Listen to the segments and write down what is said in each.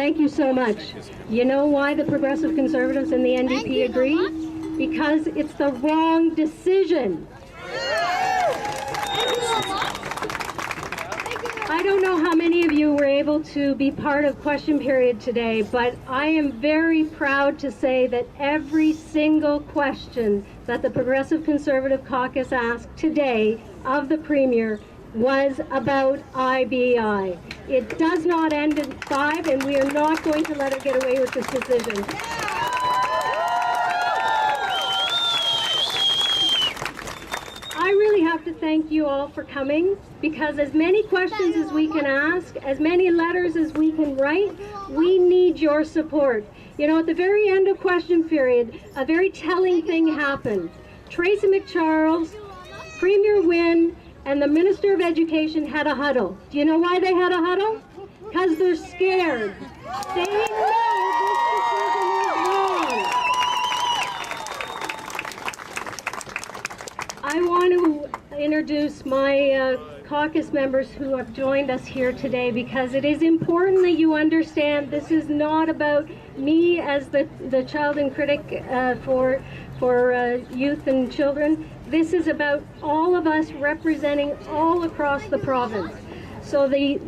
Thank you so much. You know why the Progressive Conservatives and the NDP agree? Because it's the wrong decision. I don't know how many of you were able to be part of question period today, but I am very proud to say that every single question that the Progressive Conservative Caucus asked today of the Premier was about IBI. It does not end in 5, and we are not going to let it get away with this decision. I really have to thank you all for coming, because as many questions as we can ask, as many letters as we can write, we need your support. You know, at the very end of question period, a very telling thing happened. Tracy McCharles, Premier Wynne, and the Minister of Education had a huddle. Do you know why they had a huddle? Because they're scared. They know this decision is wrong. I want to introduce my caucus members who have joined us here today, because it is important that you understand this is not about me as the child and critic for youth and children. This is about all of us representing all across the province. So the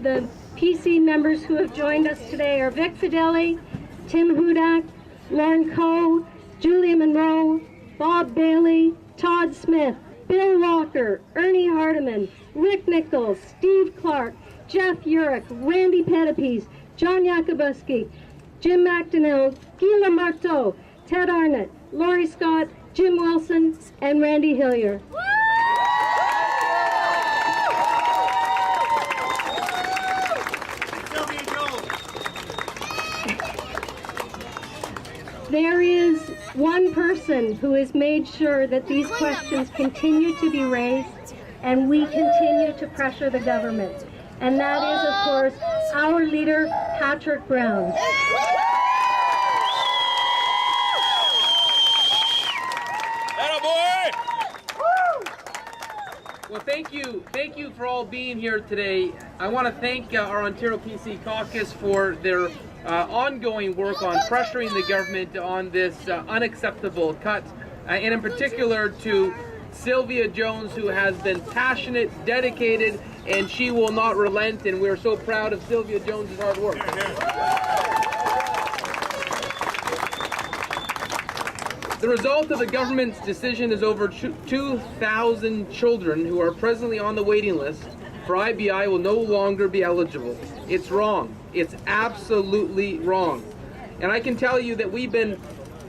PC members who have joined us today are Vic Fideli, Tim Hudak, Lauren Coe, Julia Monroe, Bob Bailey, Todd Smith, Bill Walker, Ernie Hardiman, Rick Nichols, Steve Clark, Jeff Urich, Randy Pettipies, John Yakubuski, Jim McDonnell, Gila Marteau, Ted Arnott, Laurie Scott, Jim Wilson, and Randy Hillier. There is one person who has made sure that these questions continue to be raised and we continue to pressure the government. And that is, of course, our leader, Patrick Brown. Well, thank you for all being here today. I want to thank our Ontario PC caucus for their ongoing work on pressuring the government on this unacceptable cut, and in particular to Sylvia Jones, who has been passionate, dedicated, and she will not relent, and we're so proud of Sylvia Jones' hard work. The result of the government's decision is over 2,000 children who are presently on the waiting list for IBI will no longer be eligible. It's wrong. It's absolutely wrong. And I can tell you that we've been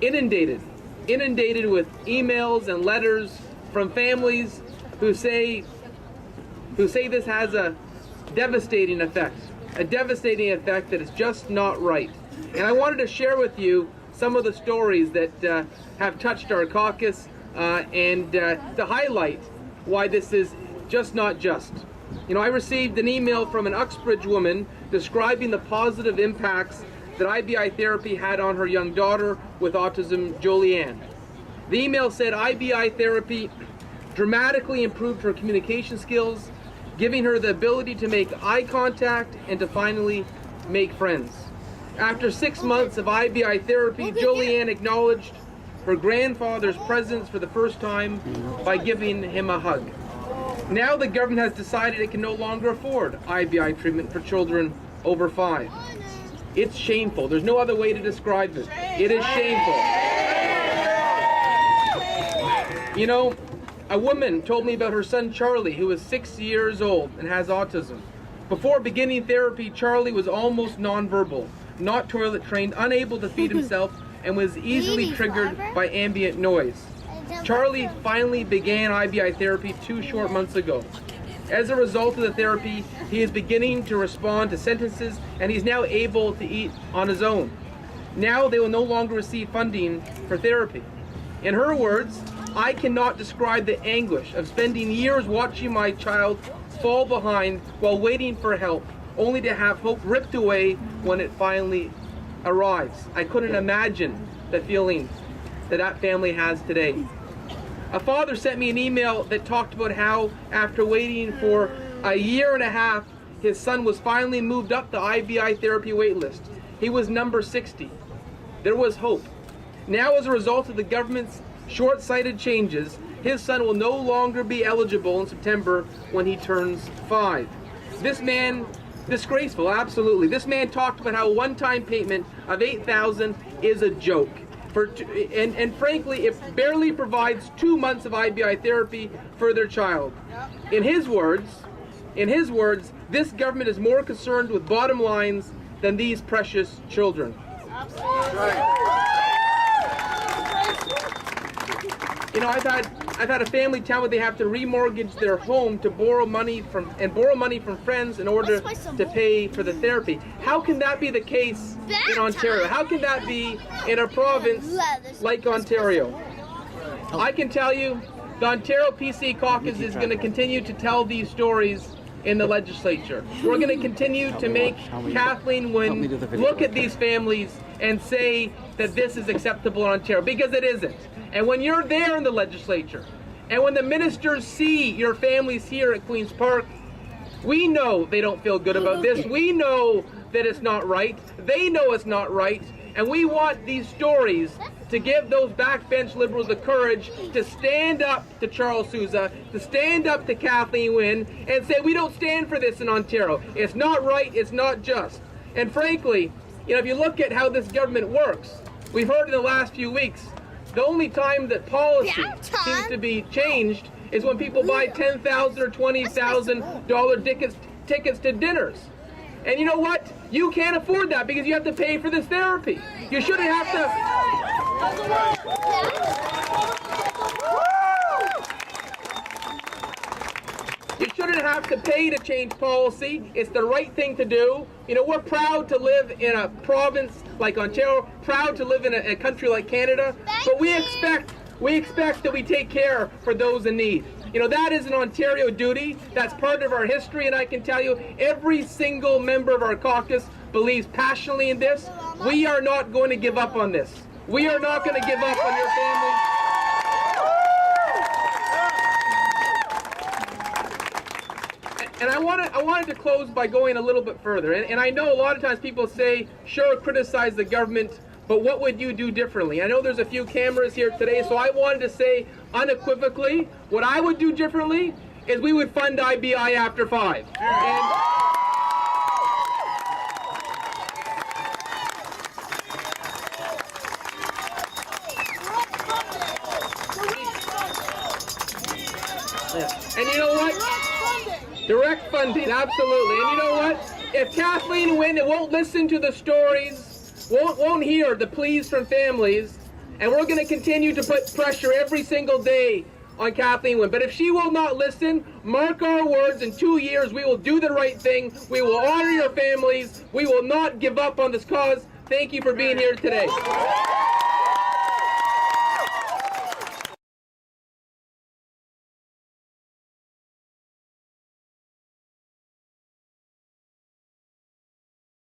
inundated with emails and letters from families who say this has a devastating effect that is just not right. And I wanted to share with you some of the stories that have touched our caucus and to highlight why this is just not just. You know, I received an email from an Uxbridge woman describing the positive impacts that IBI therapy had on her young daughter with autism, Jolianne. The email said IBI therapy dramatically improved her communication skills, giving her the ability to make eye contact and to finally make friends. After 6 months of IBI therapy, Jolianne acknowledged her grandfather's presence for the first time by giving him a hug. Now the government has decided it can no longer afford IBI treatment for children over 5. It's shameful. There's no other way to describe it. It is shameful. You know, a woman told me about her son Charlie, who is 6 years old and has autism. Before beginning therapy, Charlie was almost nonverbal, not toilet trained, unable to feed himself, and was easily triggered by ambient noise. Charlie finally began IBI therapy 2 short months ago. As a result of the therapy, he is beginning to respond to sentences, and he's now able to eat on his own. Now they will no longer receive funding for therapy. In her words, I cannot describe the anguish of spending years watching my child fall behind while waiting for help, only to have hope ripped away when it finally arrives. I couldn't imagine the feeling that family has today. A father sent me an email that talked about how, after waiting for a year and a half, his son was finally moved up the IBI therapy waitlist. he was number 60. There was hope. Now, as a result of the government's short-sighted changes, his son will no longer be eligible in September when he turns 5. This man, disgraceful, absolutely. This man talked about how a one-time payment of $8,000 is a joke. And frankly, it barely provides 2 months of IBI therapy for their child. In his words, this government is more concerned with bottom lines than these precious children. You know, I've had a family tell me they have to remortgage their home to borrow money from friends in order to pay for the therapy. How can that be the case in Ontario? How can that be in a province like Ontario? I can tell you, the Ontario PC caucus is going to continue to tell these stories in the legislature. We're going to continue to make Kathleen Wynne look at these families and say that this is acceptable in Ontario, because it isn't. And when you're there in the legislature, and when the ministers see your families here at Queen's Park, we know they don't feel good about this. We know that it's not right. They know it's not right. And we want these stories to give those backbench Liberals the courage to stand up to Charles Sousa, to stand up to Kathleen Wynne, and say, we don't stand for this in Ontario. It's not right. It's not just. And frankly, you know, if you look at how this government works, we've heard in the last few weeks, the only time that policy seems to be changed is when people buy $10,000 or $20,000 tickets to dinners. And you know what? You can't afford that because you have to pay for this therapy. You shouldn't have to. You shouldn't have to pay to change policy. It's the right thing to do. You know, we're proud to live in a province like Ontario, proud to live in a country like Canada, but we expect that we take care for those in need. You know, that is an Ontario duty. That's part of our history, and I can tell you, every single member of our caucus believes passionately in this. We are not going to give up on this. We are not going to give up on your families. And I wanted to close by going a little bit further. And I know a lot of times people say, sure, criticize the government, but what would you do differently? I know there's a few cameras here today, so I wanted to say unequivocally, what I would do differently is we would fund IBI after 5. And you know what? Direct funding, absolutely. And you know what? If Kathleen Wynne won't listen to the stories, won't hear the pleas from families, and we're going to continue to put pressure every single day on Kathleen Wynne. But if she will not listen, mark our words, in 2 years we will do the right thing. We will honor your families. We will not give up on this cause. Thank you for being here today.